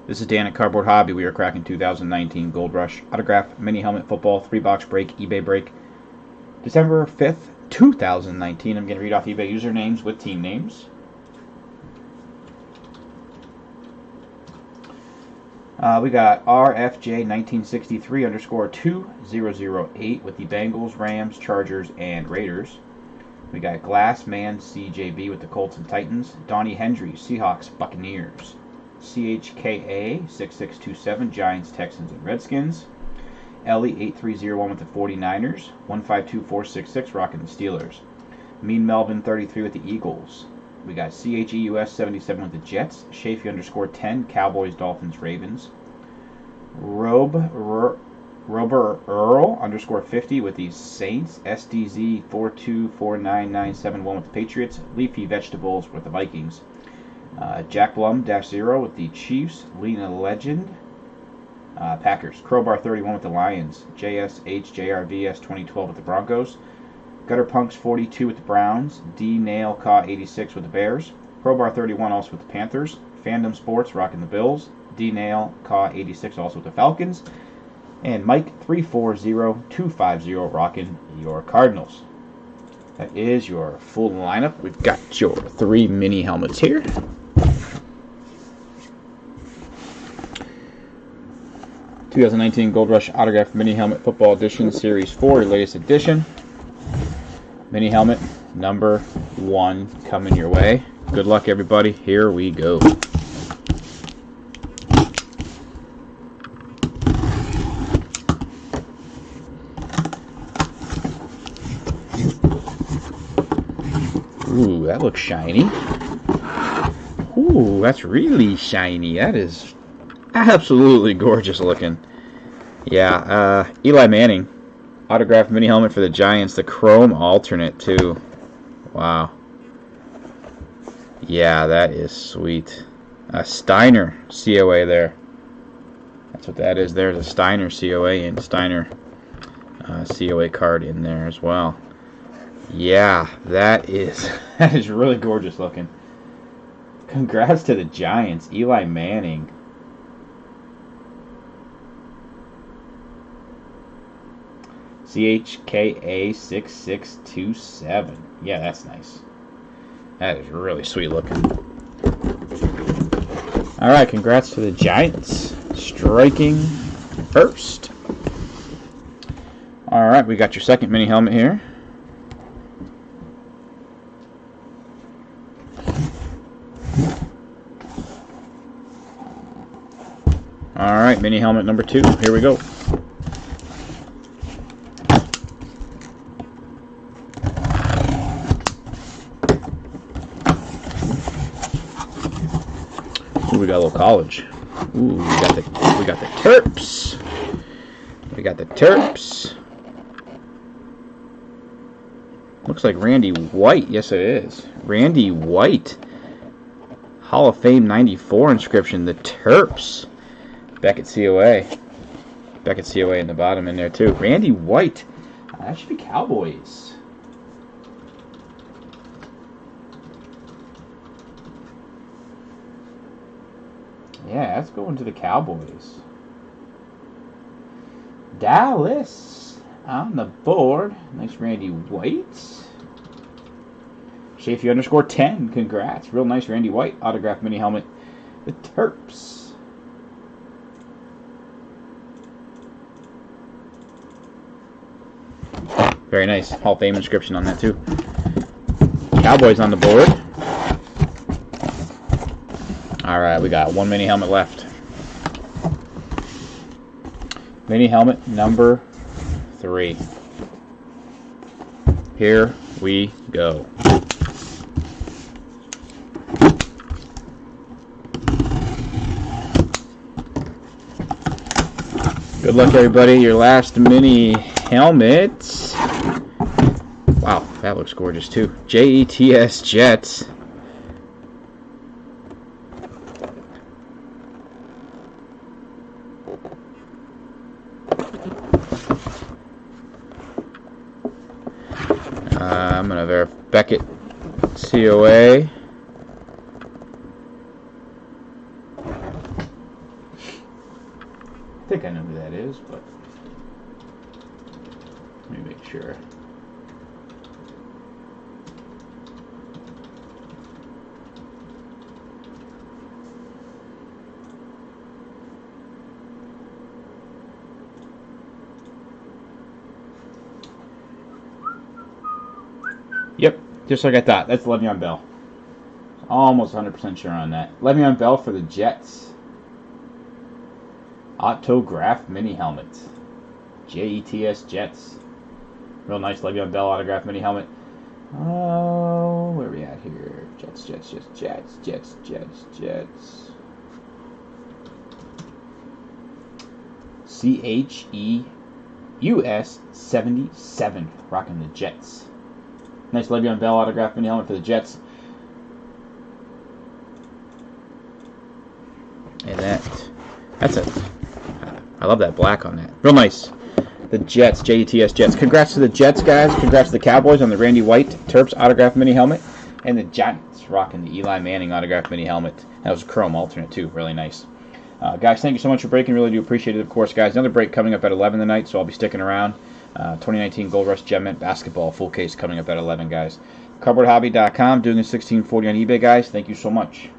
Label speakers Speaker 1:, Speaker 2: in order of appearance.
Speaker 1: This is Dan at Cardboard Hobby. We are cracking 2019 Gold Rush Autograph Mini Helmet Football 3-box break, eBay break, December 5th, 2019. I'm going to read off eBay usernames with team names. We got RFJ1963_2008 with the Bengals, Rams, Chargers, and Raiders. We got Glassman CJB with the Colts and Titans. Donnie Hendry, Seahawks, Buccaneers. CHKA6627, Giants, Texans, and Redskins. Ellie8301 with the 49ers. 152466 rocking the Steelers. Mean Melvin 33 with the Eagles. We got CHEUS77 with the Jets. Shafee_10, Cowboys, Dolphins, Ravens. Rober Earl_50 with the Saints. SDZ4249971 with the Patriots. Leafy Vegetables with the Vikings. Jack Blum-0 with the Chiefs. Lena Legend, Packers. Crowbar 31 with the Lions. JSHJRVS 2012 with the Broncos. Gutter Punks 42 with the Browns. D Nail Caw 86 with the Bears. Crowbar 31 also with the Panthers. Fandom Sports rocking the Bills. D Nail Caw 86 also with the Falcons. And Mike 340250 rocking your Cardinals. That is your full lineup. We've got your 3 mini helmets here. '19 Gold Rush Autograph Mini Helmet Football Edition Series 4, your latest edition. Mini helmet number 1 coming your way. Good luck, everybody. Here we go. Ooh, that looks shiny. Ooh, that's really shiny. That is absolutely gorgeous looking. Yeah, Eli Manning. Autographed mini helmet for the Giants. The chrome alternate, too. Wow. Yeah, that is sweet. A Steiner COA there. That's what that is. There's a Steiner COA and Steiner COA card in there as well. Yeah, that is really gorgeous looking. Congrats to the Giants. Eli Manning. CHKA6627. Yeah, that's nice. That is really sweet looking. Alright, congrats to the Giants. Striking first. Alright, we got your second mini helmet here. Alright, mini helmet number 2. Here we go. Ooh, we got a little college. Ooh, we got the Terps. We got the Terps. Looks like Randy White. Yes, it is. Randy White. Hall of Fame 94 inscription. The Terps. Back at COA. Back at COA in the bottom in there, too. Randy White. That should be Cowboys. Yeah, that's going to the Cowboys. Dallas on the board. Nice Randy White. Shafee_10. Congrats. Real nice Randy White. Autographed mini helmet. The Terps. Very nice. Hall of Fame inscription on that, too. Cowboys on the board. Alright, we got 1 mini helmet left. Mini helmet number 3. Here we go. Good luck, everybody. Your last mini helmet. Wow, that looks gorgeous, too. JETS Jets. I'm going to verify Beckett COA. I think I know who that is, but let me make sure. Yep, just like I thought. That's Le'Veon Bell. Almost 100% sure on that. Le'Veon Bell for the Jets. Autograph mini helmet. JETS Jets. Real nice Le'Veon Bell autograph mini helmet. Oh, where are we at here? Jets. CHEUS 77. Rocking the Jets. Nice Le'Veon Bell autograph mini helmet for the Jets. And that's it. I love that black on that. Real nice. The Jets, JETS Jets. Congrats to the Jets, guys. Congrats to the Cowboys on the Randy White Terps autograph mini helmet. And the Giants rocking the Eli Manning autograph mini helmet. That was a chrome alternate, too. Really nice. Guys, thank you so much for breaking. Really do appreciate it, of course, guys. Another break coming up at 11 tonight, so I'll be sticking around. 2019 Gold Rush Gem Mint Basketball full case coming up at 11, guys. CardboardHobby.com, doing a 1640 on eBay, guys. Thank you so much.